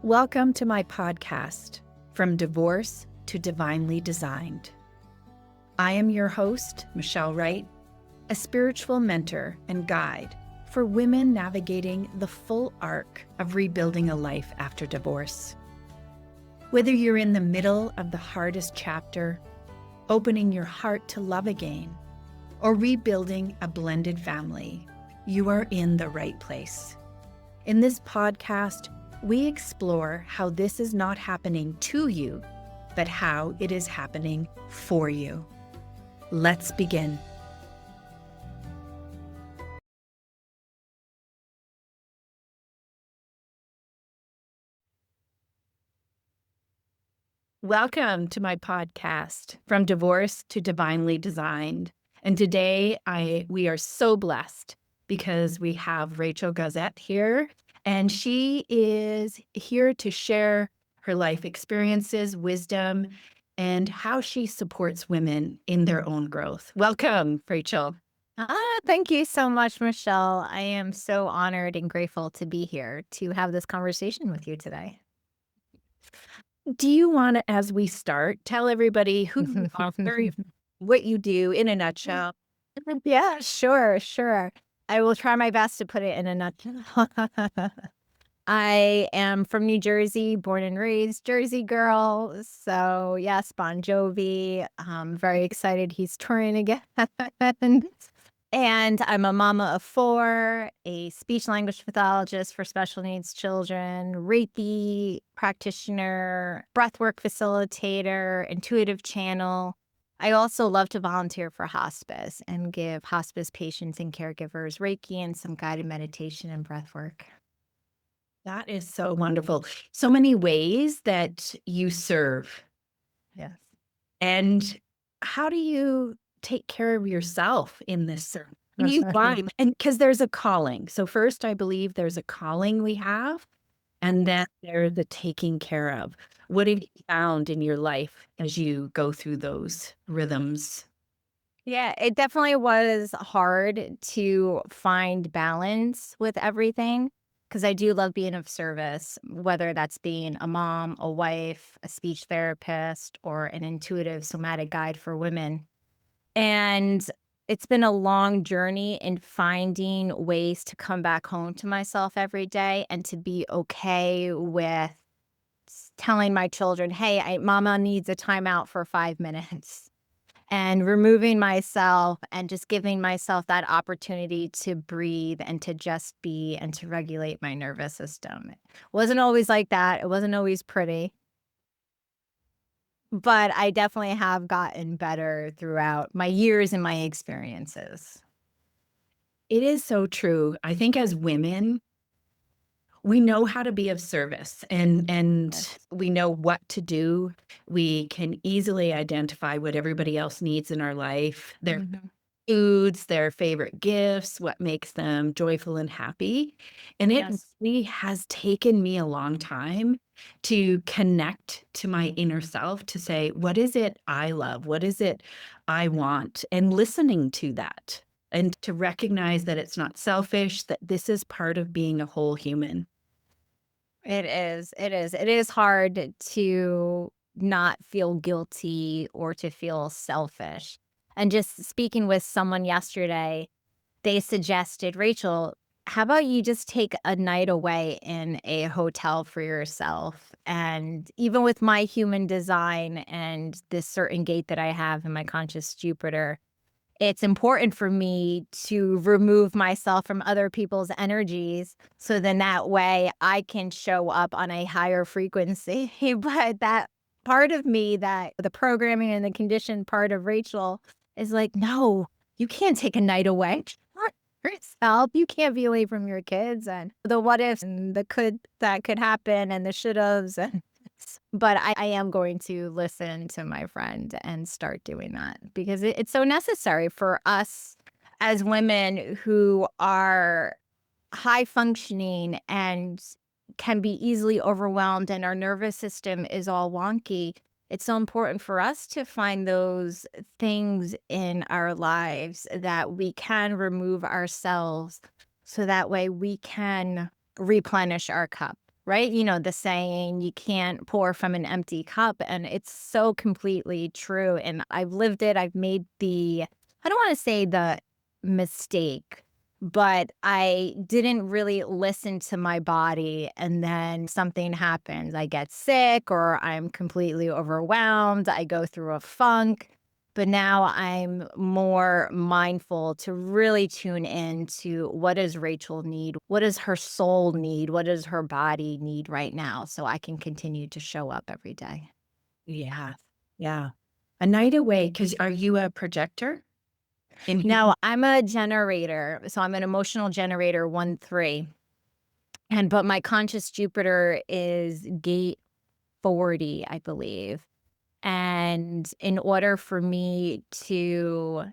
Welcome to my podcast, From Divorce to Divinely Designed. I am your host, Michelle Wright, a spiritual mentor and guide for women navigating the full arc of rebuilding a life after divorce. Whether you're in the middle of the hardest chapter, opening your heart to love again, or rebuilding a blended family, you are in the right place. In this podcast, we explore how this is not happening to you, but how it is happening for you. Let's begin. Welcome to my podcast, From Divorce to Divinely Designed. And today we are so blessed because we have Rachel Gossett here, and she is here to share her life experiences, wisdom, and how she supports women in their own growth. Welcome, Rachel. Thank you so much, Michelle. I am so honored and grateful to be here to have this conversation with you today. Do you want to, as we start, tell everybody who you are, what you do in a nutshell? Yeah, sure. I will try my best to put it in a nutshell. I am from New Jersey, born and raised Jersey girl. So yes, Bon Jovi. I'm very excited he's touring again. And I'm a mama of 4, a speech language pathologist for special needs children, Reiki practitioner, breathwork facilitator, intuitive channel. I also love to volunteer for hospice and give hospice patients and caregivers Reiki and some guided meditation and breathwork. That is so wonderful. So many ways that you serve. Yes. And how do you take care of yourself in this service? You climb, and because there's a calling. So first, I believe there's a calling we have, and then there's the taking care of. What have you found in your life as you go through those rhythms? Yeah, it definitely was hard to find balance with everything because I do love being of service, whether that's being a mom, a wife, a speech therapist, or an intuitive somatic guide for women. And it's been a long journey in finding ways to come back home to myself every day and to be okay with telling my children, hey, mama needs a timeout for 5 minutes. And removing myself and just giving myself that opportunity to breathe and to just be and to regulate my nervous system. It wasn't always like that. It wasn't always pretty, but I definitely have gotten better throughout my years and my experiences. It is so true. I think as women, we know how to be of service and Yes. we know what to do. We can easily identify what everybody else needs in our life, their Mhm. foods, their favorite gifts, what makes them joyful and happy. And it Yes. really has taken me a long time to connect to my inner self to say, what is it I love? What is it I want? And listening to that and to recognize that it's not selfish, that this is part of being a whole human. It is. It is. It is hard to not feel guilty or to feel selfish. And just speaking with someone yesterday, they suggested, Rachel, how about you just take a night away in a hotel for yourself? And even with my human design and this certain gate that I have in my conscious Jupiter, it's important for me to remove myself from other people's energies so then that way I can show up on a higher frequency. But that part of me, that the programming and the conditioned part of Rachel is like, no, you can't take a night away. Not yourself. You can't be away from your kids and the what ifs and the could that could happen and the should haves. But I am going to listen to my friend and start doing that because it's so necessary for us as women who are high functioning and can be easily overwhelmed and our nervous system is all wonky. It's so important for us to find those things in our lives that we can remove ourselves so that way we can replenish our cup. right? You know, the saying, you can't pour from an empty cup. And it's so completely true. And I've lived it. I've made I don't want to say the mistake, but I didn't really listen to my body. And then something happens. I get sick or I'm completely overwhelmed. I go through a funk. But now I'm more mindful to really tune in to what does Rachel need? What does her soul need? What does her body need right now? So I can continue to show up every day. Yeah. Yeah. A night away, because are you a projector? In Now I'm a generator. So I'm an emotional generator 1-3. But my conscious Jupiter is gate 40, I believe. And in order for me to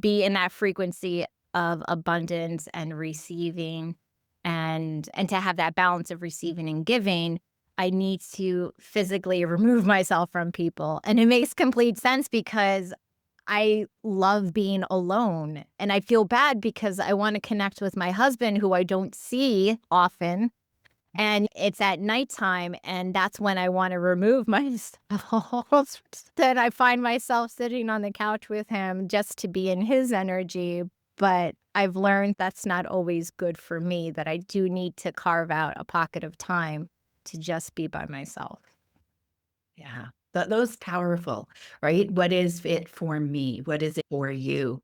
be in that frequency of abundance and receiving and to have that balance of receiving and giving, I need to physically remove myself from people. And it makes complete sense because I love being alone. And I feel bad because I want to connect with my husband, who I don't see often. And it's at nighttime, and that's when I wanna remove myself. Then I find myself sitting on the couch with him just to be in his energy, but I've learned that's not always good for me, that I do need to carve out a pocket of time to just be by myself. Yeah. Those powerful, right? What is it for me? What is it for you?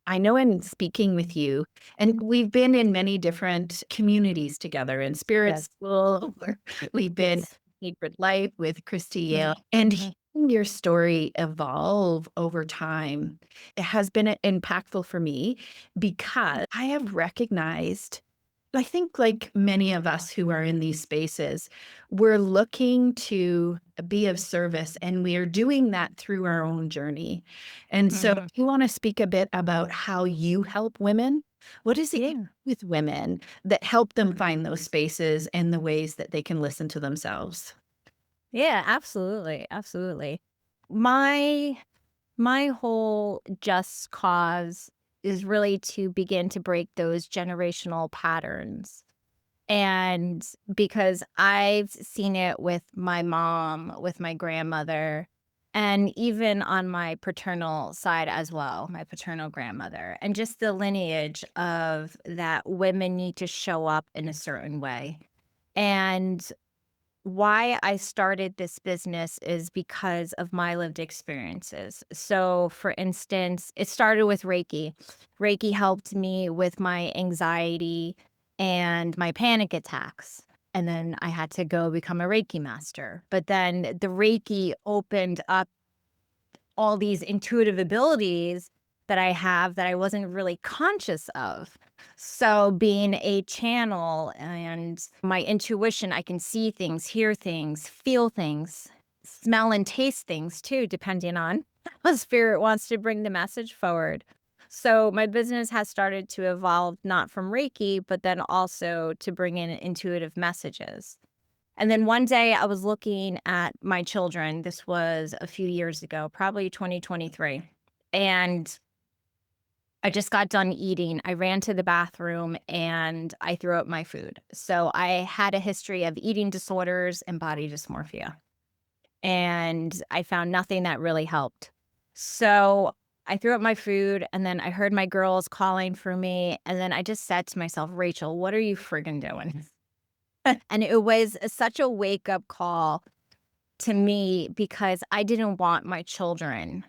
I know in speaking with you, and we've been in many different communities together in spirit Yes. school, or we've been Yes. Sacred Life with Christy Yale, Mhm. and Mhm. hearing your story evolve over time, it has been impactful for me because I have recognized, I think like many of us who are in these spaces, we're looking to be of service and we are doing that through our own journey. And so Mhm. you want to speak a bit about how you help women? What is it you do Yeah. with women that help them find those spaces and the ways that they can listen to themselves? Yeah, absolutely, absolutely. My My whole just cause is really to begin to break those generational patterns. And because I've seen it with my mom, with my grandmother, and even on my paternal side as well, my paternal grandmother, and just the lineage of that women need to show up in a certain way. And why I started this business is because of my lived experiences. So, for instance, it started with Reiki. Reiki helped me with my anxiety and my panic attacks. And then I had to go become a Reiki master. But then the Reiki opened up all these intuitive abilities that I have that I wasn't really conscious of. So, being a channel and my intuition, I can see things, hear things, feel things, smell and taste things too, depending on how spirit wants to bring the message forward. So, my business has started to evolve not from Reiki, but then also to bring in intuitive messages. And then one day I was looking at my children. This was a few years ago, probably 2023. And I just got done eating. I ran to the bathroom and I threw up my food. So I had a history of eating disorders and body dysmorphia. And I found nothing that really helped. So I threw up my food and then I heard my girls calling for me. And then I just said to myself, Rachel, what are you friggin' doing? And it was such a wake up call to me because I didn't want my children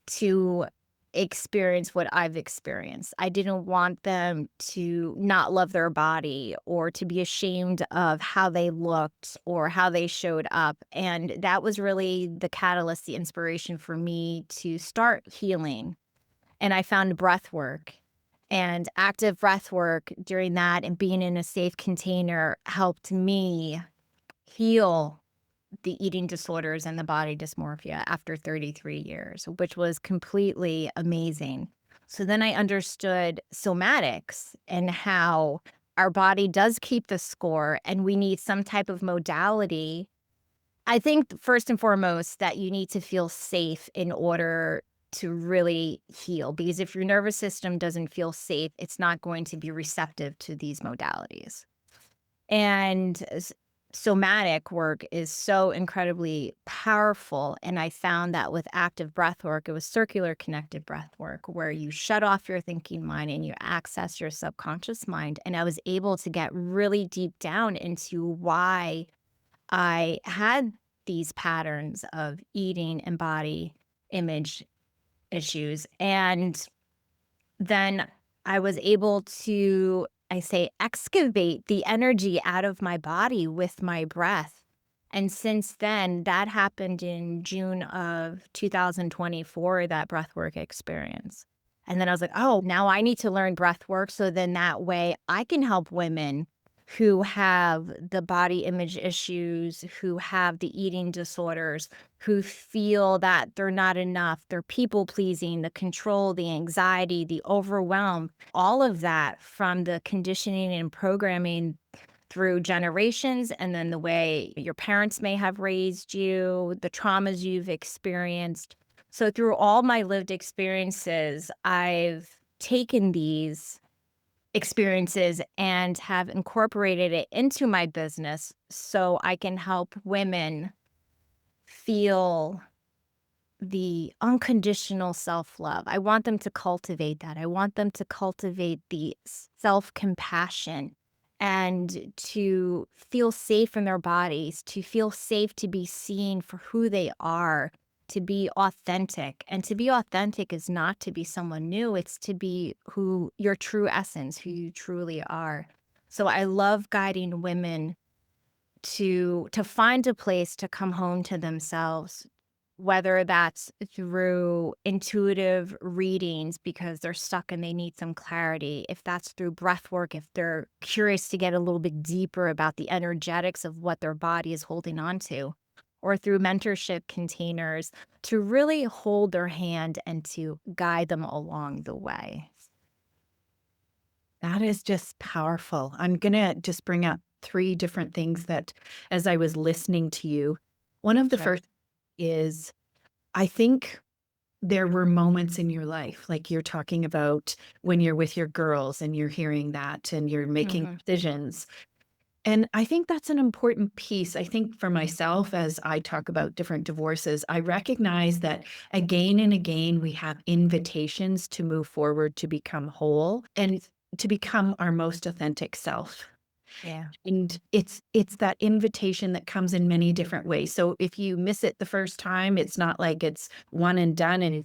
to experience what I've experienced. I didn't want them to not love their body or to be ashamed of how they looked or how they showed up. And that was really the catalyst, the inspiration for me to start healing. And I found breath work and active breath work during that and being in a safe container helped me heal the eating disorders and the body dysmorphia after 33 years, which was completely amazing. So then I understood somatics and how our body does keep the score and we need some type of modality. I think first and foremost that you need to feel safe in order to really heal because if your nervous system doesn't feel safe, it's not going to be receptive to these modalities. And somatic work is so incredibly powerful. And I found that with active breath work, it was circular connected breath work where you shut off your thinking mind and you access your subconscious mind. And I was able to get really deep down into why I had these patterns of eating and body image issues. And then I was able to, I say, excavate the energy out of my body with my breath. And since then, that happened in June of 2024, that breathwork experience. And then I was like, oh, now I need to learn breathwork. So then that way I can help women who have the body image issues, who have the eating disorders, who feel that they're not enough, they're people pleasing, the control, the anxiety, the overwhelm, all of that from the conditioning and programming through generations, and then the way your parents may have raised you, the traumas you've experienced. So through all my lived experiences, I've taken these experiences and have incorporated it into my business so I can help women feel the unconditional self-love. I want them to cultivate that. I want them to cultivate the self-compassion and to feel safe in their bodies, to feel safe to be seen for who they are, to be authentic. And to be authentic is not to be someone new, it's to be who your true essence, who you truly are. So I love guiding women to find a place to come home to themselves, whether that's through intuitive readings because they're stuck and they need some clarity, if that's through breath work, if they're curious to get a little bit deeper about the energetics of what their body is holding on to, or through mentorship containers to really hold their hand and to guide them along the way. That is just powerful. I'm going to just bring up three different things that, as I was listening to you, one of the Sure. first is I think there were moments in your life, like you're talking about when you're with your girls and you're hearing that and you're making decisions. And I think that's an important piece. I think for myself, as I talk about different divorces, I recognize that again and again, we have invitations to move forward, to become whole and to become our most authentic self. Yeah. And it's that invitation that comes in many different ways. So if you miss it the first time, it's not like it's one and done and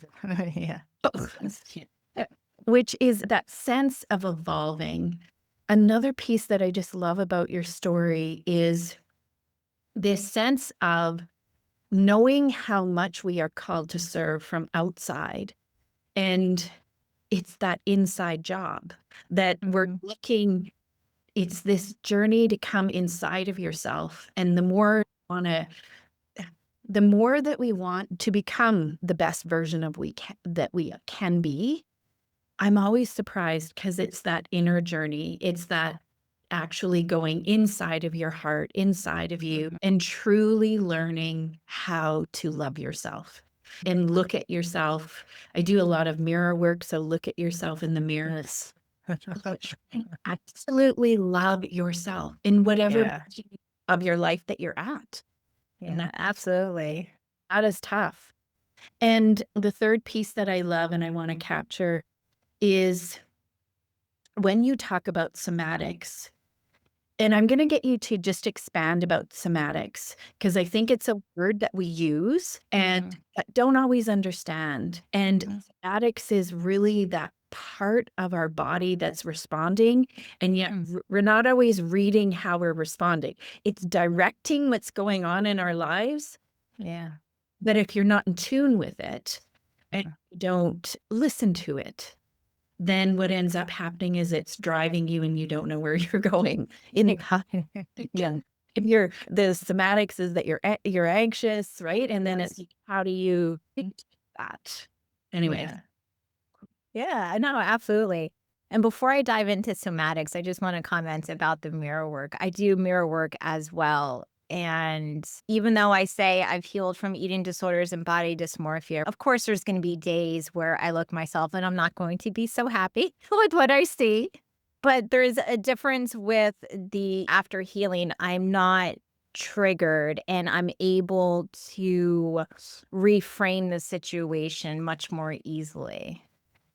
Yeah. which is that sense of evolving. Another piece that I just love about your story is this sense of knowing how much we are called to serve from outside. And it's that inside job that we're looking, it's this journey to come inside of yourself. And the more that we want to become the best version of that we can be, I'm always surprised because it's that inner journey. It's that actually going inside of your heart, inside of you, and truly learning how to love yourself and look at yourself. I do a lot of mirror work, so look at yourself in the mirror. And absolutely love yourself in whatever Yeah. of your life that you're at. And Yeah, absolutely. that is tough. And the third piece that I love and I want to capture is when you talk about somatics, and I'm going to get you to just expand about somatics because I think it's a word that we use and don't always understand. And somatics is really that part of our body that's responding, and yet we're not always reading how we're responding. It's directing what's going on in our lives. Yeah. But if you're not in tune with it and you don't listen to it, then what ends up happening is it's driving you and you don't know where you're going. Yeah. If the somatics is that you're anxious, right? And then it's how do you fix that? Anyway, Yeah, no, absolutely. And before I dive into somatics, I just want to comment about the mirror work. I do mirror work as well. And even though I say I've healed from eating disorders and body dysmorphia, of course, there's going to be days where I look myself and I'm not going to be so happy with what I see. But there's a difference with the after healing, I'm not triggered and I'm able to reframe the situation much more easily.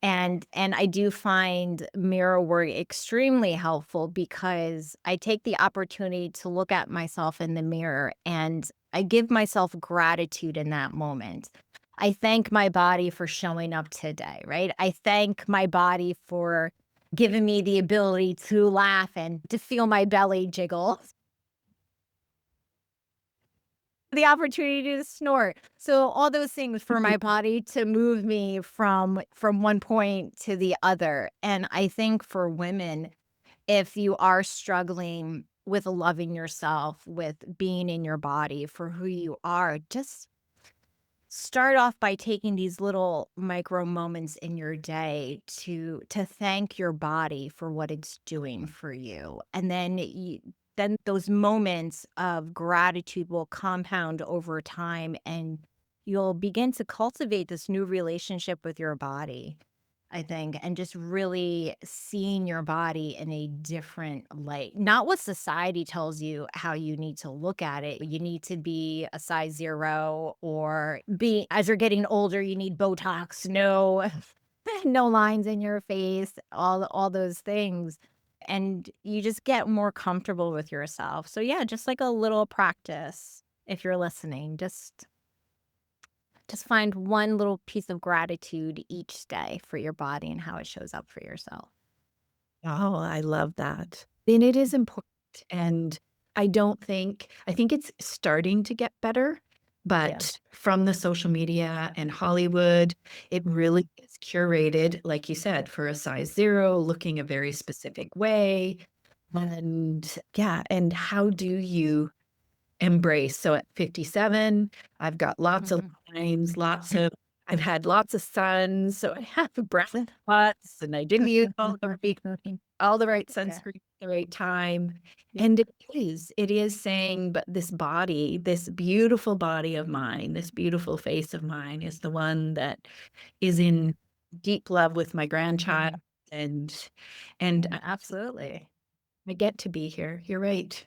And I do find mirror work extremely helpful because I take the opportunity to look at myself in the mirror and I give myself gratitude in that moment. I thank my body for showing up today, right? I thank my body for giving me the ability to laugh and to feel my belly jiggle, the opportunity to snort. So all those things for my body to move me from one point to the other. And I think for women, if you are struggling with loving yourself, with being in your body for who you are, just start off by taking these little micro moments in your day to thank your body for what it's doing for you. And then those moments of gratitude will compound over time and you'll begin to cultivate this new relationship with your body. I think, and just really seeing your body in a different light. Not what society tells you how you need to look at it. You need to be a size 0 or be as you're getting older, you need Botox, no no lines in your face, all those things. And you just get more comfortable with yourself. So yeah, just like a little practice if you're listening. Just find one little piece of gratitude each day for your body and how it shows up for yourself. Oh, I love that. And it is important. And I think it's starting to get better, Yeah. but from the social media and Hollywood, it really is curated, like you said, for a size 0, looking a very specific way. And yeah, and how do you embrace? So at 57, I've got lots of Mhm. lines, I've had lots of sons, so I have brown spots, and I didn't use all the right Yeah. sunscreen at the right time. Yeah. And it is saying, but this body, this beautiful body of mine, this beautiful face of mine is the one that is in deep love with my grandchild. And and Yeah, absolutely. I get to be here. You're right.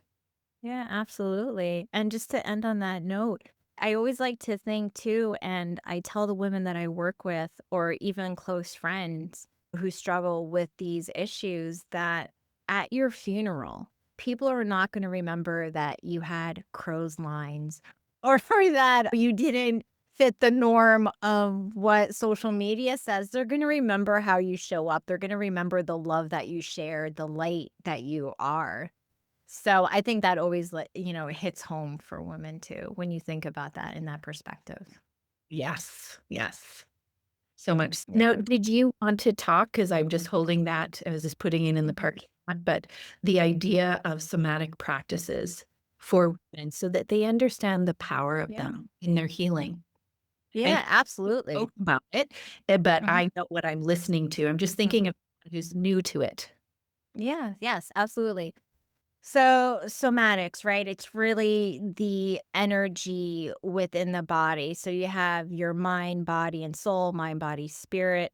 Yeah, absolutely. And just to end on that note, I always like to think too, and I tell the women that I work with, or even close friends who struggle with these issues, that at your funeral, people are not going to remember that you had crow's lines or for that you didn't fit the norm of what social media says. They're going to remember how you show up. They're going to remember the love that you shared, the light that you are. So I think that always, hits home for women too, when you think about that in that perspective. Yes, yes. So much. Now, Yeah. did you want to talk? Because I'm just holding that, I was just putting it in the Mhm. parking lot, but the idea of somatic practices for women so that they understand the power of Yeah. them in their healing. I Yeah, absolutely. spoke about it, but Mhm. I know what I'm listening to. I'm just thinking of someone who's new to it. Yeah, yes, absolutely. So, somatics, right? It's really the energy within the body. So you have your mind, body, and soul, mind, body, spirit.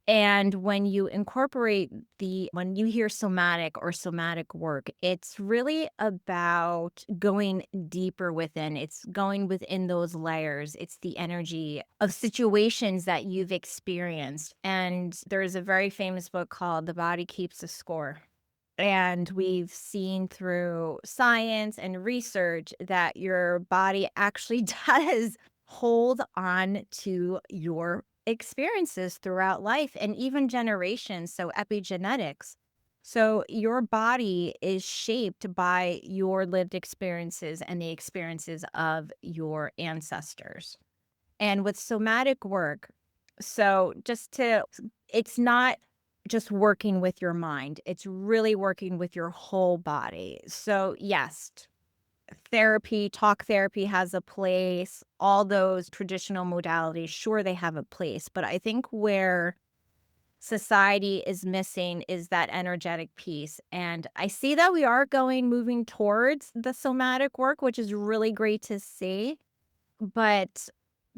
And when you hear somatic or somatic work, it's really about going deeper within. It's going within those layers. It's the energy of situations that you've experienced. And there's a very famous book called The Body Keeps the Score. And we've seen through science and research that your body actually does hold on to your experiences throughout life and even generations. So, epigenetics. So, your body is shaped by your lived experiences and the experiences of your ancestors. And with somatic work, it's not just working with your mind, it's really working with your whole body. So, yes, talk therapy has a place, all those traditional modalities, sure, they have a place. But I think where society is missing is that energetic piece. And I see that we are moving towards the somatic work, which is really great to see. But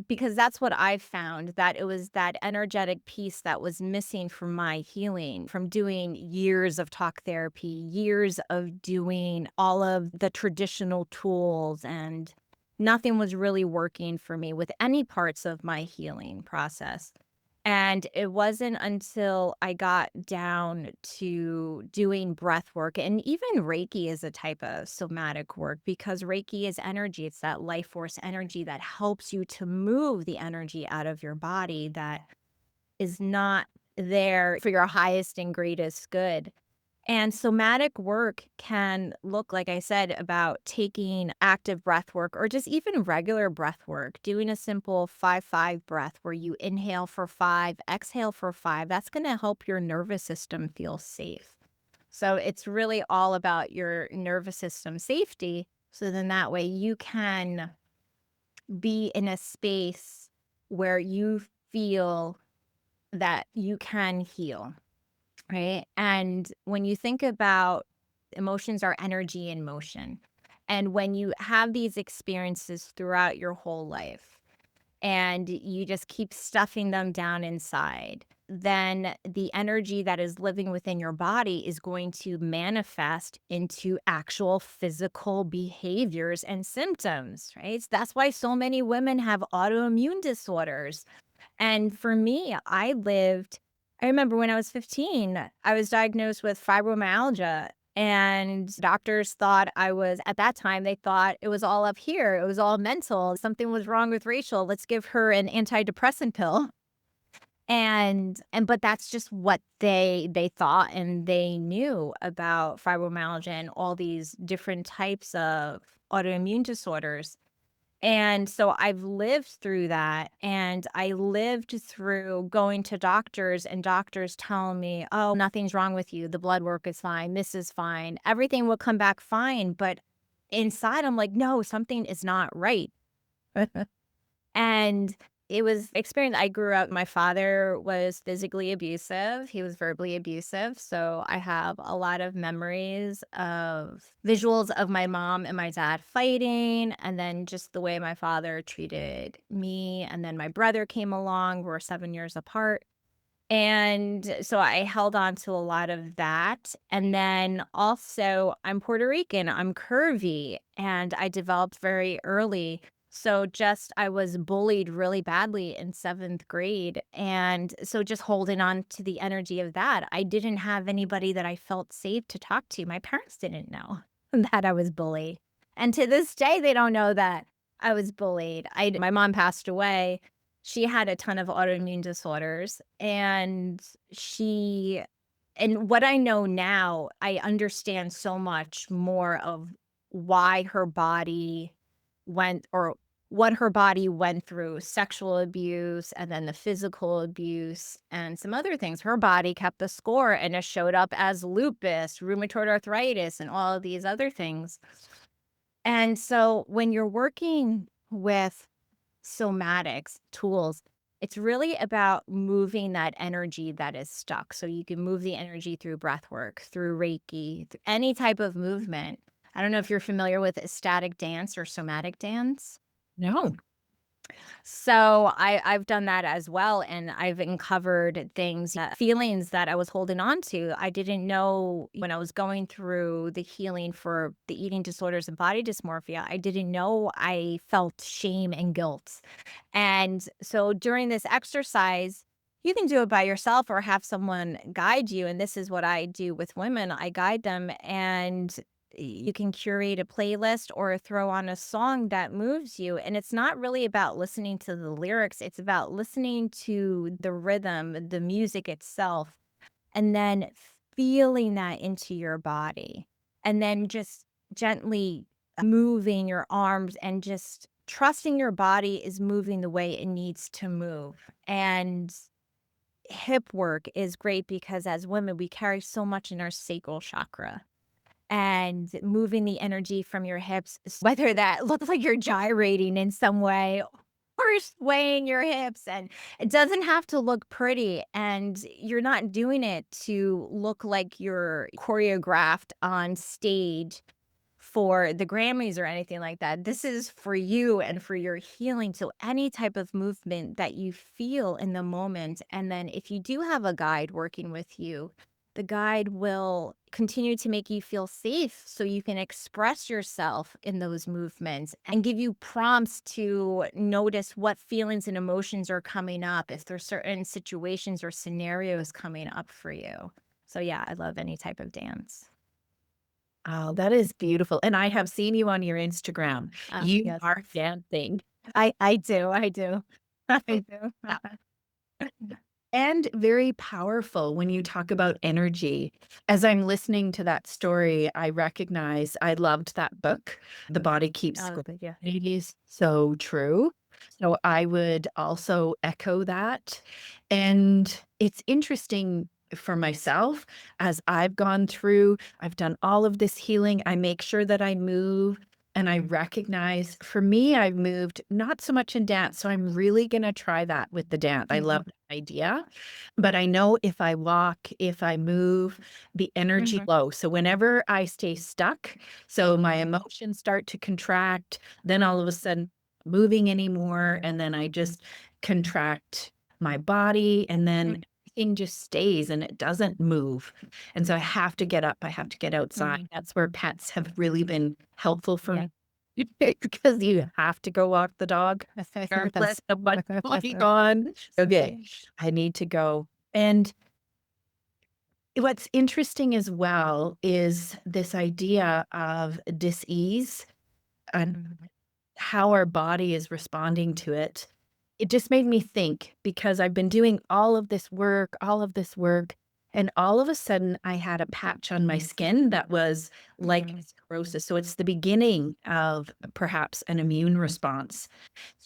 because that's what I've found, that it was that energetic piece that was missing from my healing, from doing years of talk therapy, years of doing all of the traditional tools, and nothing was really working for me with any parts of my healing process. And it wasn't until I got down to doing breath work, and even Reiki is a type of somatic work, because Reiki is energy. It's that life force energy that helps you to move the energy out of your body that is not there for your highest and greatest good. And somatic work can look, like I said, about taking active breath work or just even regular breath work, doing a simple 5-5 breath where you inhale for 5, exhale for 5. That's going to help your nervous system feel safe. So it's really all about your nervous system safety. So then that way you can be in a space where you feel that you can heal. Right? And when you think about emotions are energy in motion. And when you have these experiences throughout your whole life and you just keep stuffing them down inside, then the energy that is living within your body is going to manifest into actual physical behaviors and symptoms, right? That's why so many women have autoimmune disorders. And for me, I remember when I was 15, I was diagnosed with fibromyalgia, and doctors thought at that time, they thought it was all up here. It was all mental. Something was wrong with Rachel. Let's give her an antidepressant pill. But that's just what they thought, and they knew about fibromyalgia and all these different types of autoimmune disorders. And so I've lived through that, and I lived through going to doctors and doctors telling me, "Oh, nothing's wrong with you. The blood work is fine. This is fine. Everything will come back fine." But inside, I'm like, "No, something is not right." And it was experience. I grew up, my father was physically abusive. He was verbally abusive. So I have a lot of memories of visuals of my mom and my dad fighting, and then just the way my father treated me. And then my brother came along. We're 7 years apart. And so I held on to a lot of that. And then also, I'm Puerto Rican, I'm curvy, and I developed very early. So just I was bullied really badly in 7th grade. And so just holding on to the energy of that, I didn't have anybody that I felt safe to talk to. My parents didn't know that I was bullied. And to this day, they don't know that I was bullied. My mom passed away. She had a ton of autoimmune disorders, and what I know now, I understand so much more of why her body went, or what her body went through, sexual abuse and then the physical abuse and some other things. Her body kept the score, and it showed up as lupus, rheumatoid arthritis, and all of these other things. And so when you're working with somatics tools, it's really about moving that energy that is stuck. So you can move the energy through breath work, through Reiki, through any type of movement. I don't know if you're familiar with ecstatic dance or somatic dance. No. So I've done that as well, and I've uncovered things, feelings that I was holding on to. I didn't know when I was going through the healing for the eating disorders and body dysmorphia, I didn't know I felt shame and guilt. And so during this exercise, you can do it by yourself or have someone guide you. And this is what I do with women. I guide them, and you can curate a playlist or throw on a song that moves you. And it's not really about listening to the lyrics, it's about listening to the rhythm, the music itself, and then feeling that into your body. And then just gently moving your arms and just trusting your body is moving the way it needs to move. And hip work is great because as women, we carry so much in our sacral chakra, and moving the energy from your hips, whether that looks like you're gyrating in some way or swaying your hips. And it doesn't have to look pretty. And you're not doing it to look like you're choreographed on stage for the Grammys or anything like that. This is for you and for your healing. So any type of movement that you feel in the moment. And then if you do have a guide working with you, the guide will continue to make you feel safe so you can express yourself in those movements and give you prompts to notice what feelings and emotions are coming up, if there's certain situations or scenarios coming up for you. So yeah, I love any type of dance. Oh, that is beautiful, and I have seen you on your Instagram. You Yes. are dancing. I do, I do. I do. And very powerful when you talk about energy. As I'm listening to that story, I recognize I loved that book, The Body Keeps Oh, Score. but yeah. It is so true. So I would also echo that. And it's interesting for myself as I've gone through, I've done all of this healing. I make sure that I move and I recognize for me, I've moved not so much in dance. So I'm really going to try that with the dance. I love the idea. But I know if I walk, if I move, the energy Mhm. low. So whenever I stay stuck, so my emotions start to contract, then all of a sudden moving anymore. And then I just contract my body and then everything just stays and it doesn't move. And so I have to get up. I have to get outside. Mhm. That's where pets have really been helpful for Yeah. me because you have to go walk the dog regardless of what's going on. Okay, I need to go. And what's interesting as well is this idea of dis-ease and Mhm. how our body is responding to it. It just made me think because I've been doing all of this work, and all of a sudden I had a patch on my skin that was like Mhm. sclerosis. So it's the beginning of perhaps an immune response.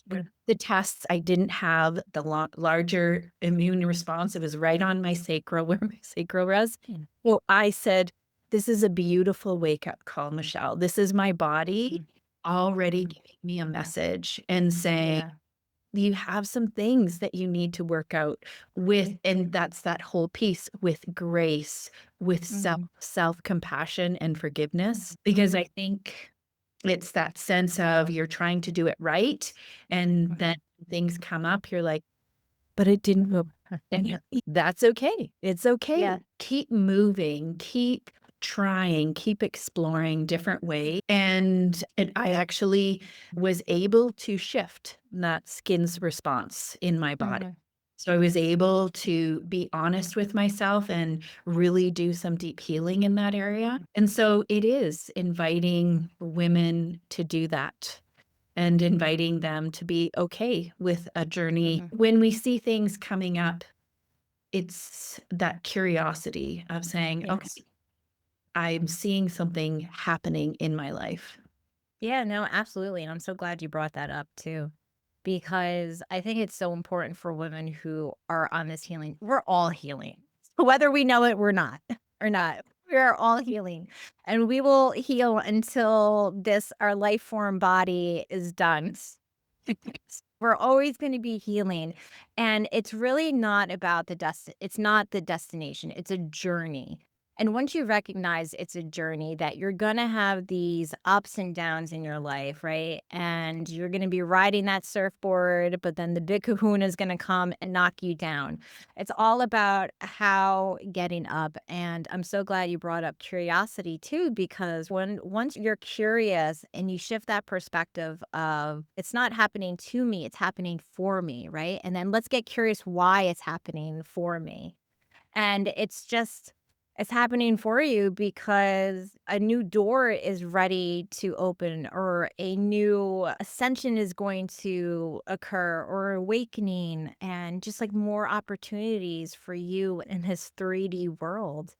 Mm. The tests, I didn't have the larger immune response. It was right on my sacral where my sacral was. Well, I said, this is a beautiful wake up call, Michelle. This is my body already giving me a message and saying, Yeah. you have some things that you need to work out with. And that's that whole piece with grace, with Mhm. self-compassion and forgiveness. Because I think it's that sense of you're trying to do it right, and then things come up, you're like, "But it didn't go." And that's okay. It's okay. Yeah. Keep moving, keep trying, keep exploring different ways. And I actually was able to shift that skin's response in my body. Mhm. So I was able to be honest with myself and really do some deep healing in that area. And so it is inviting women to do that and inviting them to be okay with a journey. Mhm. When we see things coming up, it's that curiosity of saying, okay, Yes. I'm seeing something happening in my life. Yeah, no, absolutely. And I'm so glad you brought that up too, because I think it's so important for women who are on this healing. We're all healing, whether we know it or not, or not. We are all healing, and we will heal until our life form body is done. We're always going to be healing, and it's really not about it's not the destination. It's a journey. And once you recognize it's a journey, that you're going to have these ups and downs in your life, right? And you're going to be riding that surfboard, but then the big kahuna is going to come and knock you down. It's all about how getting up. And I'm so glad you brought up curiosity too, because once you're curious and you shift that perspective of it's not happening to me, it's happening for me, right? And then let's get curious why it's happening for me. And it's happening for you because a new door is ready to open, or a new ascension is going to occur, or awakening, and just like more opportunities for you in this 3D world.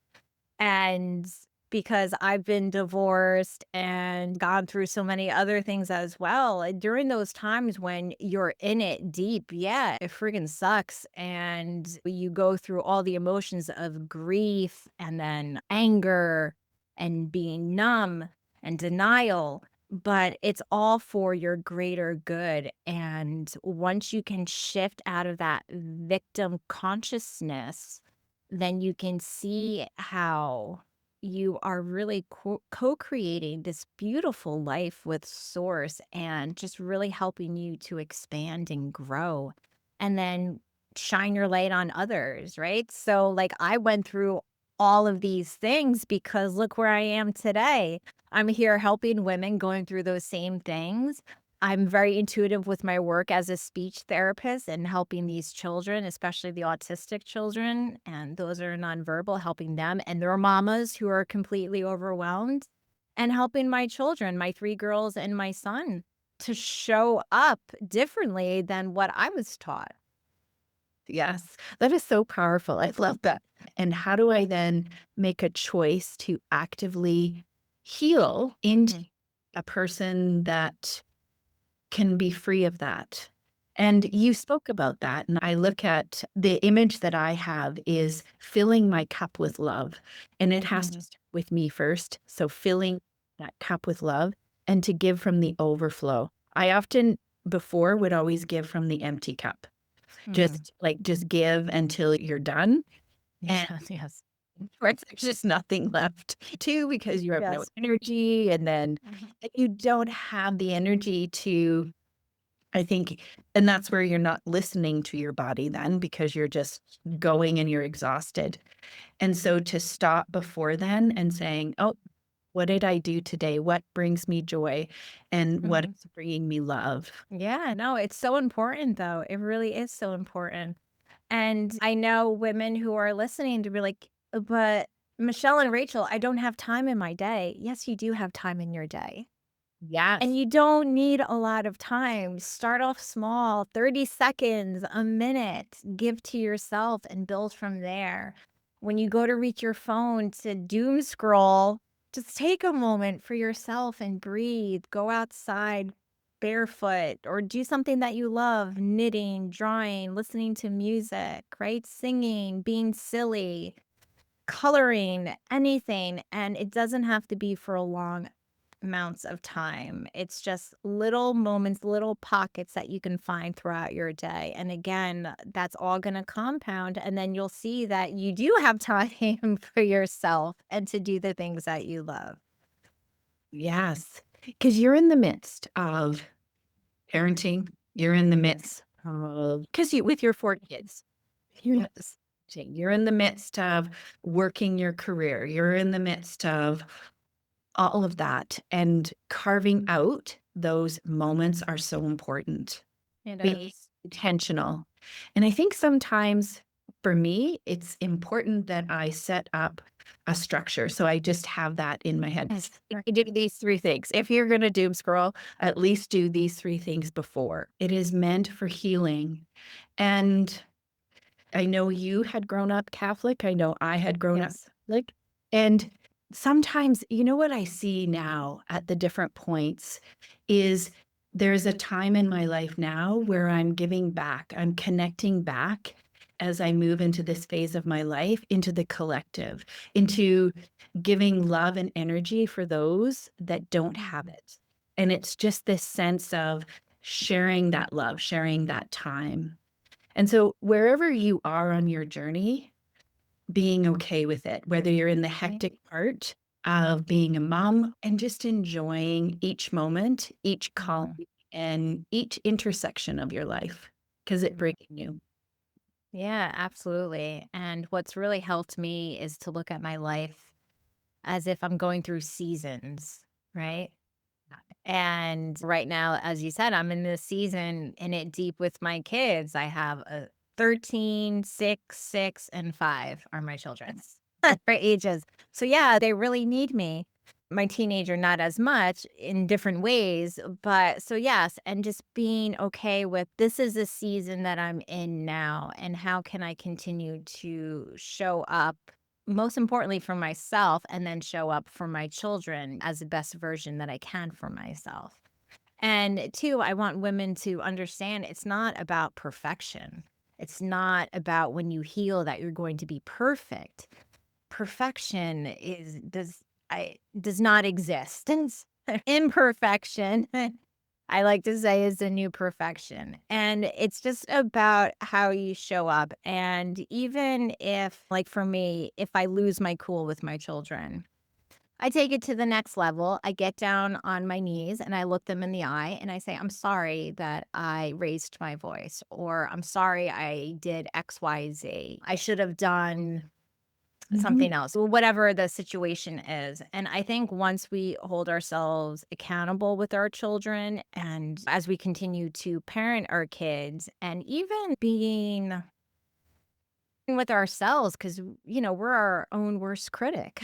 And because I've been divorced and gone through so many other things as well, and during those times when you're in it deep, yeah, it freaking sucks. And you go through all the emotions of grief and then anger and being numb and denial. But it's all for your greater good. And once you can shift out of that victim consciousness, then you can see how you are really co-creating this beautiful life with source and just really helping you to expand and grow and then shine your light on others, right? So like I went through all of these things because look where I am today. I'm here helping women going through those same things. I'm very intuitive with my work as a speech therapist and helping these children, especially the autistic children, and those are nonverbal, helping them and their mamas who are completely overwhelmed, and helping my children, my 3 girls and my son, to show up differently than what I was taught. Yes, that is so powerful. I love that. And how do I then make a choice to actively heal into Mhm, a person that can be free of that? And you spoke about that. And I look at the image that I have is filling my cup with love. And it has to mhm, start with me first. So filling that cup with love and to give from the overflow. I often before would always give from the empty cup. mhm. Just give until you're done, and Yes, yes. where there's just nothing left to because you have no Yes. energy, and then Mhm, you don't have the energy to I think and that's where you're not listening to your body then because you're just going and you're exhausted. And so to stop before then and saying, "Oh, what did I do today? What brings me joy? And what mhm. is bringing me love?" Yeah, no, it's so important though. It really is so important. And I know women who are listening to be like, but Michelle and Rachel, I don't have time in my day. Yes, you do have time in your day. And Yes. you don't need a lot of time. Start off small, 30 seconds, a minute, give to yourself and build from there. When you go to reach your phone to doom scroll, just take a moment for yourself and breathe. Go outside barefoot or do something that you love, knitting, drawing, listening to music, right? Singing, being silly, coloring, anything. And it doesn't have to be for a long amounts of time. It's just little moments, little pockets that you can find throughout your day. And again, that's all going to compound. And then you'll see that you do have time for yourself and to do the things that you love. Yes, because 'cause you're in the midst of parenting, you're in the midst of 'cause you with your 4 kids, you're Yes. you're in the midst of working your career, you're in the midst of all of that, and carving out those moments are so important. It Being is. intentional. And I think sometimes for me, it's important that I set up a structure. So I just have that in my head. Yes. You do these 3 things. If you're gonna doom scroll, at least do these 3 things before. It is meant for healing. And I know you had grown up Catholic. I know I had grown up Yes. Catholic. And sometimes, you know what I see now at the different points is there's a time in my life now where I'm giving back. I'm connecting back as I move into this phase of my life into the collective, into giving love and energy for those that don't have Mhm. it. And it's just this sense of sharing that love, sharing that time. And so wherever you are on your journey, being okay with it, whether you're in the Right. hectic part of being a mom and just enjoying each moment, each call, Mhm. and each intersection of your life because it Mhm. brings you. Yeah, absolutely. And what's really helped me is to look at my life as if I'm going through seasons, right? And right now, as you said, I'm in this season in it deep with my kids. I have a 13, 6, 6, and 5 are my children for ages. So yeah, they really need me. My teenager, not as much in different ways. But so yes, and just being okay with this is a season that I'm in now. And how can I continue to show up most importantly for myself and then show up for my children as the best version that I can for myself. And two, I want women to understand it's not about perfection. It's not about when you heal that you're going to be perfect. Perfection does not exist. It's imperfection. I like to say is the new perfection. And it's just about how you show up. And even if, like for me, if I lose my cool with my children, I take it to the next level. I get down on my knees and I look them in the eye and I say, I'm sorry that I raised my voice, or I'm sorry I did XYZ. I should have done something else, whatever the situation is. And I think once we hold ourselves accountable with our children, and as we continue to parent our kids, and even being with ourselves, because, we're our own worst critic.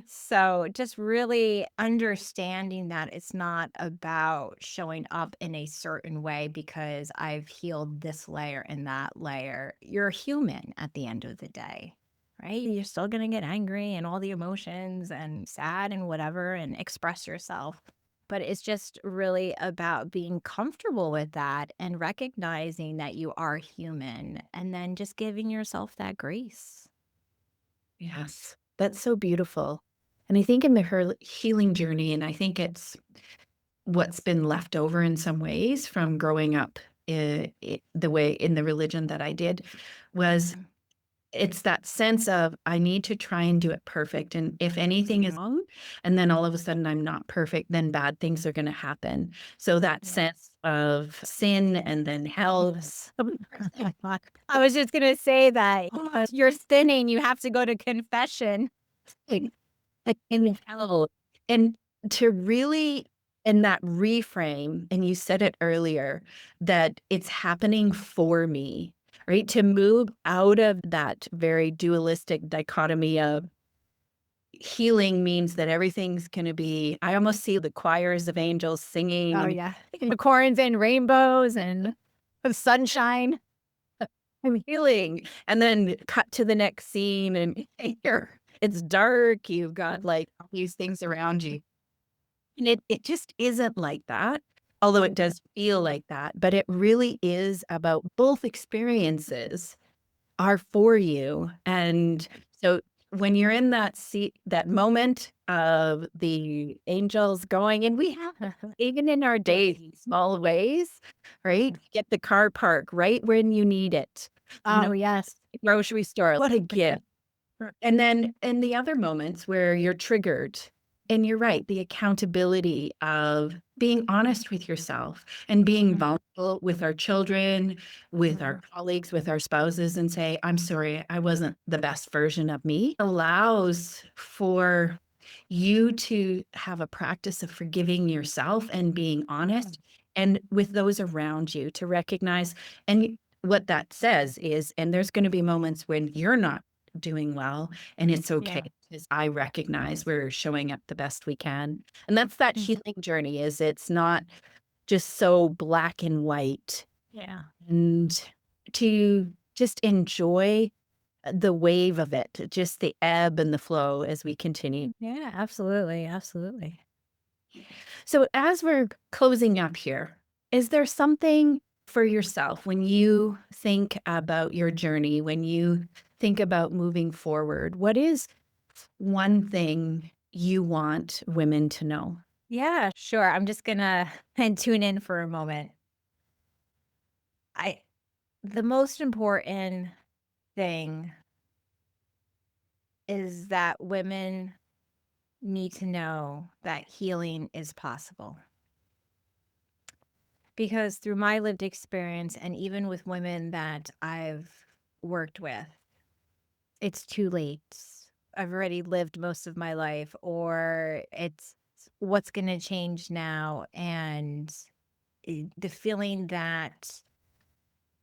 So just really understanding that it's not about showing up in a certain way because I've healed this layer and that layer. You're human at the end of the day, right? You're still going to get angry and all the emotions and sad and whatever and express yourself. But it's just really about being comfortable with that and recognizing that you are human, and then just giving yourself that grace. Yes, that's so beautiful. And I think in the healing journey, and I think it's what's been left over in some ways from growing up the way in the religion that I did, was it's that sense of I need to try and do it perfect. And if anything is wrong, and then all of a sudden I'm not perfect, then bad things are going to happen. So that sense of sin and then hell. I was just gonna say that you're sinning, you have to go to confession. In hell. And to really, in that reframe, and you said it earlier, that it's happening for me, right? To move out of that very dualistic dichotomy of healing means that everything's going to be, I almost see the choirs of angels singing. Oh, yeah. Unicorns and rainbows and sunshine. I'm healing. And then cut to the next scene and here it's dark. You've got like all these things around you. And it just isn't like that, although it does feel like that. But it really is about both experiences are for you. And so when you're in that seat, that moment of the angels going, and we have, even in our days, in small ways, right? Get the car park right when you need it. Oh, yes. Grocery store, what a gift. And then in the other moments where you're triggered, and you're right, the accountability of being honest with yourself and being vulnerable with our children, with our colleagues, with our spouses, and say, I'm sorry, I wasn't the best version of me, allows for you to have a practice of forgiving yourself and being honest, and with those around you to recognize. And what that says is, and there's going to be moments when you're not doing well, and it's okay because I recognize we're showing up the best we can. And that's that healing journey, is it's not just so black and white. Yeah. And to just enjoy the wave of it, just the ebb and the flow as we continue. Yeah, absolutely. Absolutely. So as we're closing up here, is there something for yourself when you think about your journey, when you think about moving forward? What is one thing you want women to know? Yeah, sure. I'm just gonna tune in for a moment. The most important thing is that women need to know that healing is possible. Because through my lived experience, and even with women that I've worked with, it's too late. I've already lived most of my life, or it's what's going to change now. And the feeling that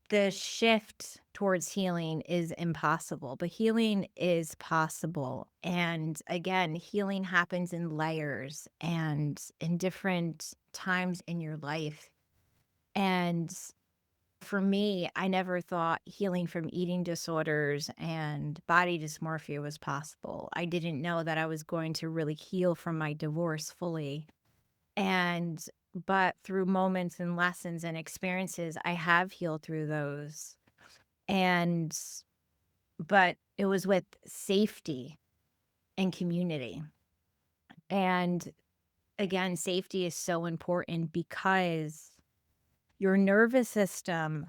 the shift towards healing is impossible, but healing is possible. And again, healing happens in layers and in different times in your life. And for me, I never thought healing from eating disorders and body dysmorphia was possible. I didn't know that I was going to really heal from my divorce fully. But through moments and lessons and experiences, I have healed through those. But it was with safety and community. And again, safety is so important because your nervous system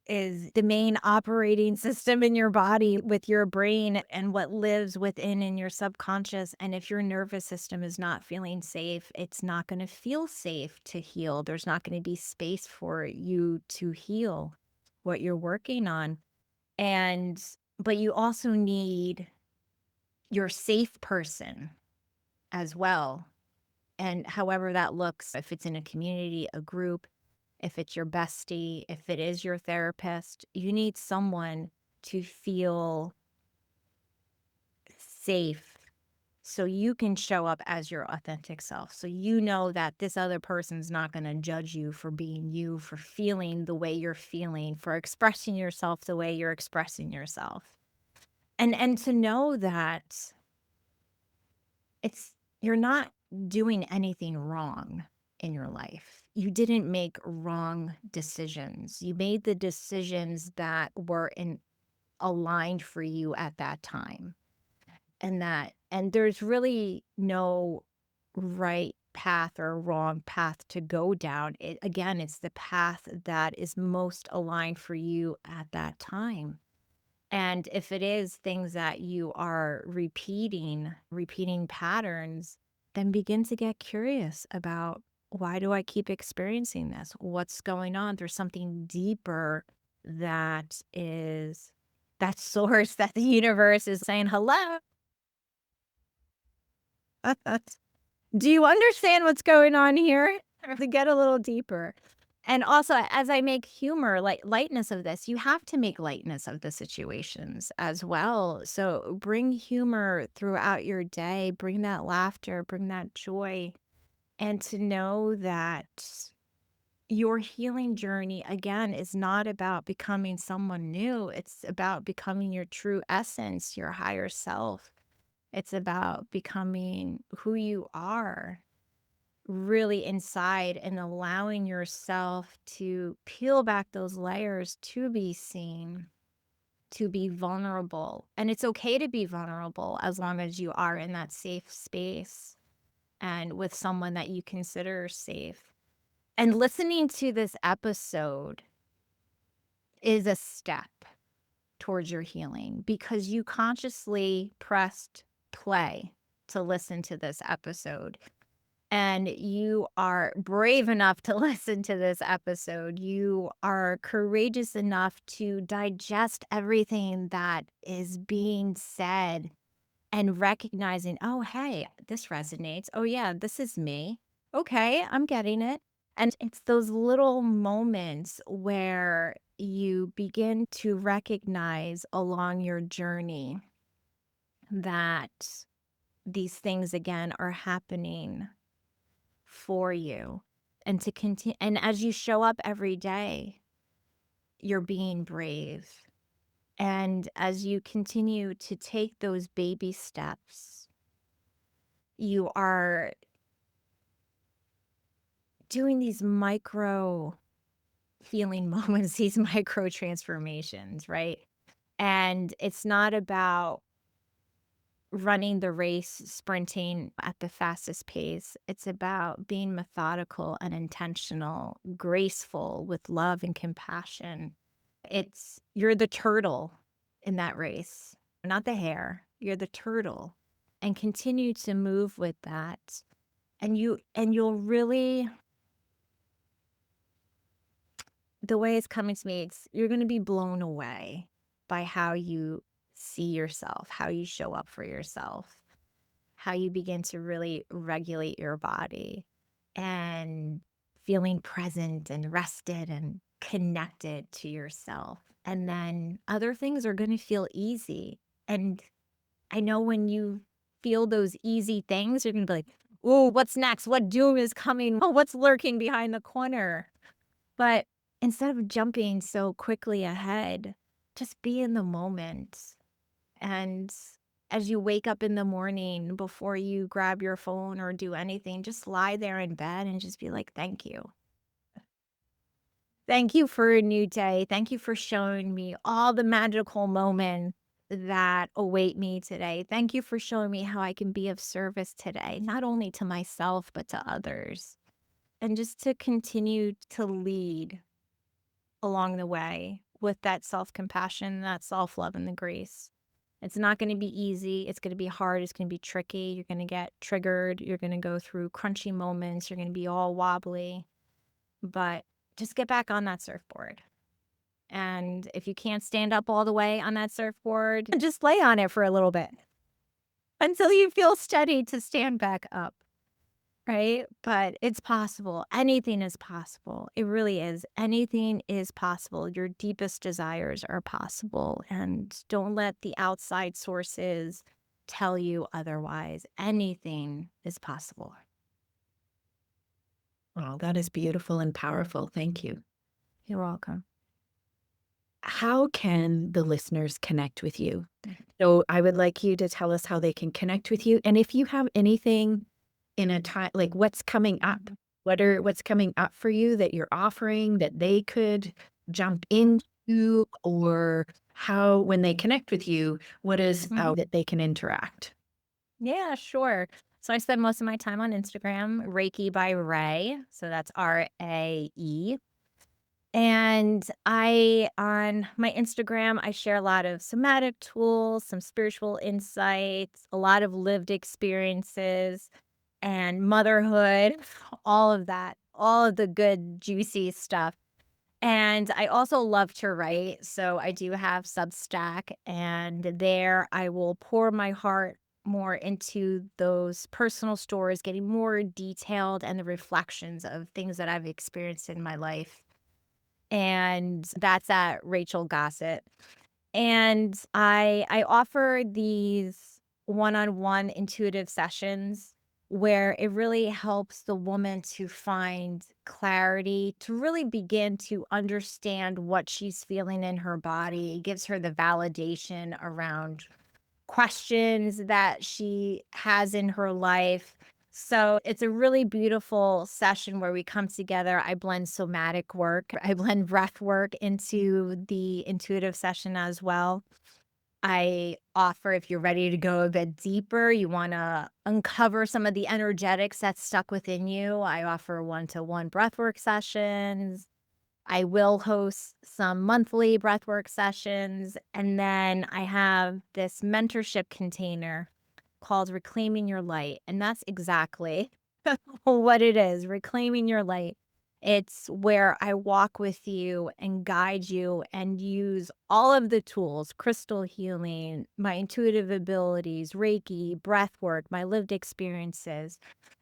is the main operating system in your body with your brain and what lives within in your subconscious. And if your nervous system is not feeling safe, it's not going to feel safe to heal. There's not going to be space for you to heal what you're working on. But you also need your safe person as well. And however that looks, if it's in a community, a group, if it's your bestie, if it is your therapist, you need someone to feel safe so you can show up as your authentic self. So you know that this other person's not going to judge you for being you, for feeling the way you're feeling, for expressing yourself the way you're expressing yourself. And to know that you're not doing anything wrong in your life. You didn't make wrong decisions. You made the decisions that were aligned for you at that time. And there's really no right path or wrong path to go down. Again, it's the path that is most aligned for you at that time. And if it is things that you are repeating patterns, then begin to get curious about, why do I keep experiencing this? What's going on? There's something deeper that is that source that the universe is saying, hello. Do you understand what's going on here? To get a little deeper. And also, as I make humor, like lightness of this, you have to make lightness of the situations as well. So bring humor throughout your day, bring that laughter, bring that joy, and to know that your healing journey, again, is not about becoming someone new. It's about becoming your true essence, your higher self. It's about becoming who you are really inside and allowing yourself to peel back those layers to be seen, to be vulnerable. And it's okay to be vulnerable as long as you are in that safe space and with someone that you consider safe. And listening to this episode is a step towards your healing because you consciously pressed play to listen to this episode. And you are brave enough to listen to this episode. You are courageous enough to digest everything that is being said and recognizing, oh, hey, this resonates. Oh, yeah, this is me. Okay, I'm getting it. And it's those little moments where you begin to recognize along your journey that these things again are happening for you, and to continue. And as you show up every day, you're being brave. And as you continue to take those baby steps, you are doing these micro healing moments, these micro transformations, right? And it's not about running the race, sprinting at the fastest pace. It's about being methodical and intentional, graceful with love and compassion. You're the turtle in that race, not the hare. You're the turtle, and continue to move with that. And you'll really, the way it's coming to me, you're going to be blown away by how you see yourself, how you show up for yourself, how you begin to really regulate your body and feeling present and rested and connected to yourself. And then other things are going to feel easy. And I know when you feel those easy things, you're going to be like, oh, what's next? What doom is coming? Oh, what's lurking behind the corner? But instead of jumping so quickly ahead, just be in the moment. And as you wake up in the morning, before you grab your phone or do anything, just lie there in bed and just be like, thank you. Thank you for a new day. Thank you for showing me all the magical moments that await me today. Thank you for showing me how I can be of service today, not only to myself, but to others. And just to continue to lead along the way with that self-compassion, that self-love, and the grace. It's not going to be easy. It's going to be hard. It's going to be tricky. You're going to get triggered. You're going to go through crunchy moments. You're going to be all wobbly. But just get back on that surfboard. And if you can't stand up all the way on that surfboard, just lay on it for a little bit until you feel steady to stand back up. Right? But it's possible. Anything is possible. It really is. Anything is possible. Your deepest desires are possible. And don't let the outside sources tell you otherwise. Anything is possible. Oh, that is beautiful and powerful. Thank you. You're welcome. How can the listeners connect with you? So I would like you to tell us how they can connect with you. And if you have anything in a time, like what's coming up, what's coming up for you that you're offering that they could jump into, or how, when they connect with you, what is how that they can interact? Yeah, sure. So I spend most of my time on Instagram, Reiki by Ray. So that's RAE. And on my Instagram, I share a lot of somatic tools, some spiritual insights, a lot of lived experiences and motherhood, all of that, all of the good, juicy stuff. And I also love to write. So I do have Substack, and there I will pour my heart more into those personal stories, getting more detailed and the reflections of things that I've experienced in my life. And that's at Rachel Gossett. And I offer these one-on-one intuitive sessions where it really helps the woman to find clarity, to really begin to understand what she's feeling in her body. It gives her the validation around questions that she has in her life. So it's a really beautiful session where we come together. I blend somatic work, I blend breath work into the intuitive session as well. I offer, if you're ready to go a bit deeper, you want to uncover some of the energetics that's stuck within you, I offer one-to-one breathwork sessions. I will host some monthly breathwork sessions. And then I have this mentorship container called Reclaiming Your Light. And that's exactly what it is, reclaiming your light. It's where I walk with you and guide you and use all of the tools, crystal healing, my intuitive abilities, Reiki, breath work, my lived experiences,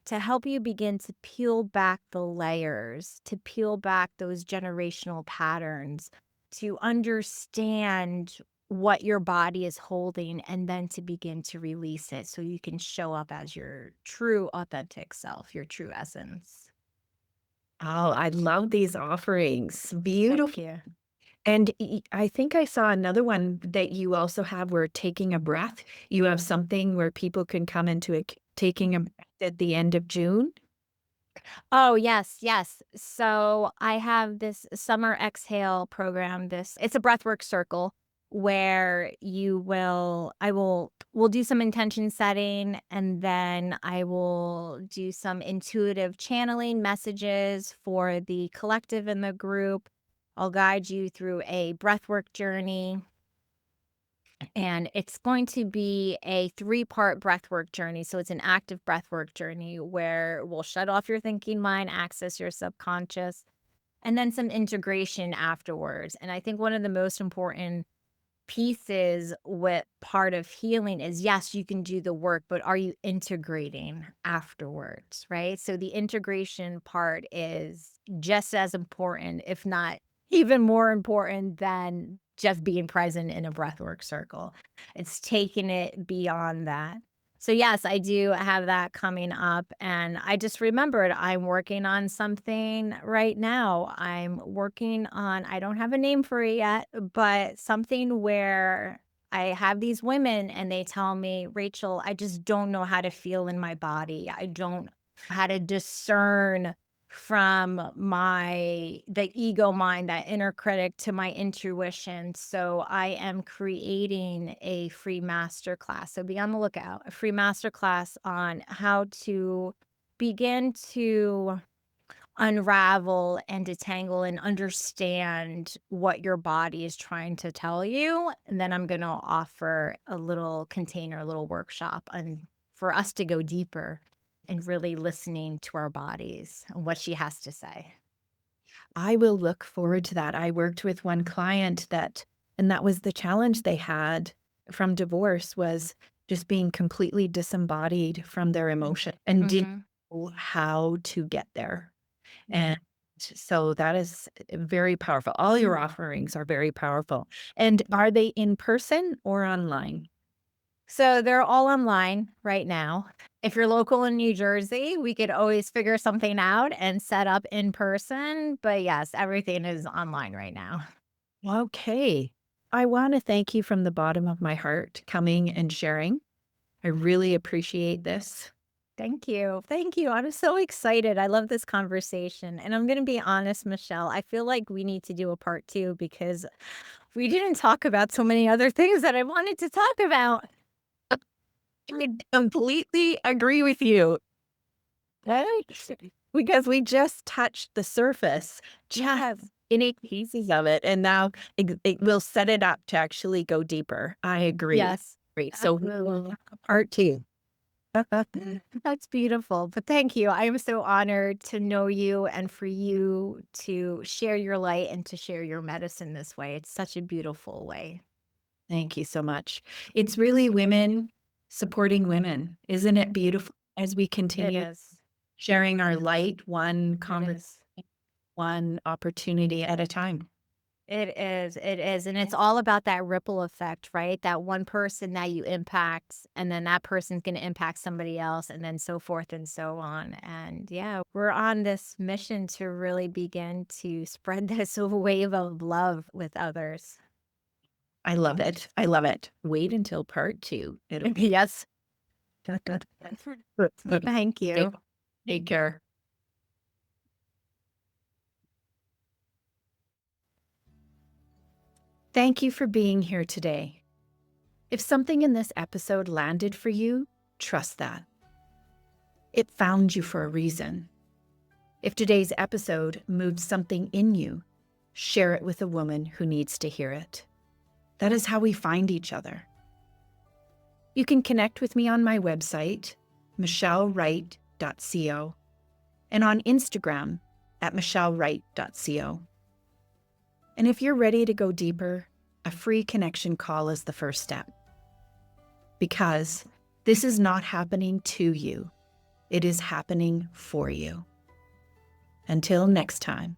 to help you begin to peel back the layers, to peel back those generational patterns, to understand what your body is holding, and then to begin to release it so you can show up as your true authentic self, your true essence. Oh, I love these offerings. Thank Beautiful. you. And I think I saw another one that you also have where taking a breath. You have something where people can come into it, taking a breath at the end of June. Oh, yes, yes. So I have this summer exhale program. It's a breathwork circle where we'll do some intention setting, and then I will do some intuitive channeling messages for the collective and the group. I'll guide you through a breathwork journey. And it's going to be a 3-part breathwork journey. So it's an active breathwork journey where we'll shut off your thinking mind, access your subconscious, and then some integration afterwards. And I think one of the most important pieces with part of healing is, yes, you can do the work, but are you integrating afterwards, right? So the integration part is just as important, if not even more important than just being present in a breathwork circle. It's taking it beyond that. So yes, I do have that coming up, and I just remembered I'm working on something right now. I don't have a name for it yet, but something where I have these women and they tell me, Rachel, I just don't know how to feel in my body. I don't know how to discern from the ego mind, that inner critic, to my intuition. So I am creating a free masterclass. So be on the lookout, a free masterclass on how to begin to unravel and detangle and understand what your body is trying to tell you. And then I'm going to offer a little container, a little workshop for us to go deeper and really listening to our bodies and what she has to say. I will look forward to that. I worked with one client and that was the challenge they had from divorce, was just being completely disembodied from their emotion and didn't know how to get there. And so that is very powerful. All your offerings are very powerful. And are they in person or online? So they're all online right now. If you're local in New Jersey, we could always figure something out and set up in person. But yes, everything is online right now. Okay. I want to thank you from the bottom of my heart coming and sharing. I really appreciate this. Thank you. Thank you. I'm so excited. I love this conversation. And I'm going to be honest, Michelle, I feel like we need to do a part 2 because we didn't talk about so many other things that I wanted to talk about. I completely agree with you. Right? Because we just touched the surface, just any pieces of it, and now it will set it up to actually go deeper. I agree. Yes. Great. So Absolutely. part 2. That's beautiful. But thank you. I am so honored to know you and for you to share your light and to share your medicine this way. It's such a beautiful way. Thank you so much. It's really women supporting women. Isn't it beautiful as we It continue is. sharing our light, one It conversation, is. one opportunity at a time? It is. It is. And it's all about that ripple effect, right? That one person that you impact, and then that person's going to impact somebody else, and then so forth and so on. And yeah, we're on this mission to really begin to spread this wave of love with others. I love it. I love it. Wait until part 2. It'll be Yes. good. Thank you. Take care. Thank you for being here today. If something in this episode landed for you, trust that. It found you for a reason. If today's episode moved something in you, share it with a woman who needs to hear it. That is how we find each other. You can connect with me on my website, michellewright.co, and on Instagram at michellewright.co. And if you're ready to go deeper, a free connection call is the first step. Because this is not happening to you, it is happening for you. Until next time.